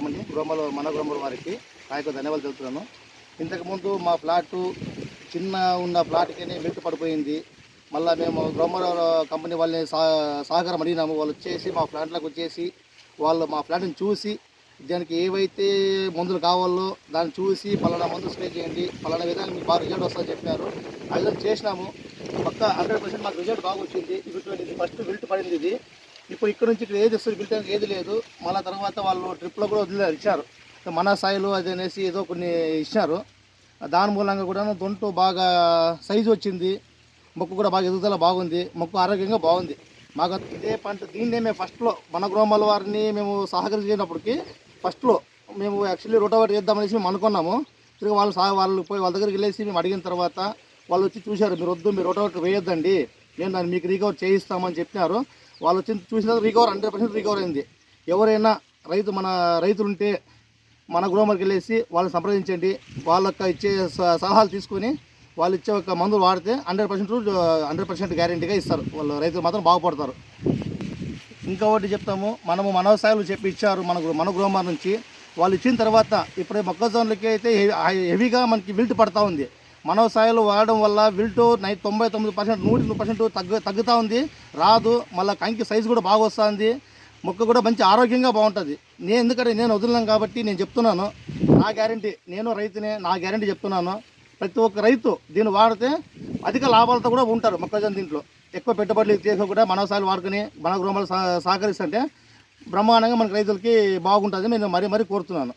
నమస్కారం అండి. మన గ్రోమర్ వారికి నాకు ధన్యవాదాలు తెలుపుతున్నాను. ఇంతకుముందు మా ప్లాటు చిన్న ఉన్న ప్లాట్కి వెల్ట్ పడిపోయింది. మళ్ళీ మేము గ్రోమర్ కంపెనీ వాళ్ళని సహకారం అడిగినాము. వాళ్ళు వచ్చేసి మా ప్లాంట్లోకి వచ్చేసి వాళ్ళు మా ప్లాట్ని చూసి దానికి ఏవైతే మందులు కావాలో దాన్ని చూసి పలానా మందు స్ప్రే చేయండి, పలానా విధంగా మీకు బాగా రిజల్ట్ వస్తుందని చెప్పినారు. ఆ విధంగా చేసినాము. పక్క 100% మాకు రిజల్ట్ బాగా వచ్చింది. ఇప్పుడు ఇది ఫస్ట్ విల్ట్ పడింది. ఇది ఇప్పుడు ఇక్కడ నుంచి ఇక్కడ ఏది వస్తుంది విల్ట్ ఏది లేదు. మళ్ళీ తర్వాత వాళ్ళు ట్రిప్లో కూడా ఇచ్చారు. మన సాయిలు అది అనేసి ఏదో కొన్ని ఇచ్చారు. దాని మూలంగా కూడా దొంటు బాగా సైజు వచ్చింది. మొక్కు కూడా బాగా ఎదుగుదల బాగుంది. మొక్కు ఆరోగ్యంగా బాగుంది. మాకు ఇదే పంట దీన్నే మేము ఫస్ట్లో మన గ్రోమర్ వారిని మేము సహకరించినప్పటికీ ఫస్ట్లో మేము యాక్చువల్లీ రోటావేటర్ చేద్దామనేసి మేము అనుకున్నాము. తిరిగి వాళ్ళు పోయి వాళ్ళ దగ్గరికి వెళ్ళేసి మేము అడిగిన తర్వాత వాళ్ళు వచ్చి చూశారు. మీరు వద్దు, మీరు రోటావేటర్ వేయొద్దండి, మేము దాన్ని మీకు రికవర్ చేయిస్తామని చెప్పినారు. వాళ్ళు వచ్చి చూసిన రికవర్ 100% రికవర్ అయింది. ఎవరైనా మన రైతులుంటే మన గ్రోమర్కి వెళ్ళేసి వాళ్ళని సంప్రదించండి. వాళ్ళకి ఇచ్చే సలహాలు తీసుకొని వాళ్ళు ఇచ్చే ఒక మందులు వాడితే 100% గ్యారెంటీగా ఇస్తారు. వాళ్ళు రైతులు మాత్రం బాగుపడతారు. ఇంకొకటి చెప్తాము, మన వ్యవసాయాలు చెప్పి ఇచ్చారు మన గ్రోమర్ నుంచి. వాళ్ళు ఇచ్చిన తర్వాత ఇప్పుడే మొక్కజొన్నలకి అయితే హెవీగా మనకి విల్ట్ పడతా ఉంది. మన వ్యవసాయాలు వాడడం వల్ల విల్ట్ 99%, 100% తగ్గుతూ ఉంది, రాదు. మళ్ళీ కంకి సైజు కూడా బాగా వస్తుంది. మొక్క కూడా మంచి ఆరోగ్యంగా బాగుంటుంది. ఎందుకంటే నేను వదిలినాను కాబట్టి నేను చెప్తున్నాను. నా గ్యారెంటీ, నేను రైతునే, నా గ్యారెంటీ చెప్తున్నాను. ప్రతి ఒక్క రైతు దీన్ని వాడితే అధిక లాభాలతో కూడా ఉంటారు. మొక్కజొన్న దీంట్లో ఎక్కువ పెట్టుబడులు చేసి కూడా మన వ్యవసాయాలు వాడుకొని మన గ్రోమర్లు సహకరిస్తుంటే బ్రహ్మాండంగా మనకి రైతులకి బాగుంటుంది. నేను మరీ కోరుతున్నాను.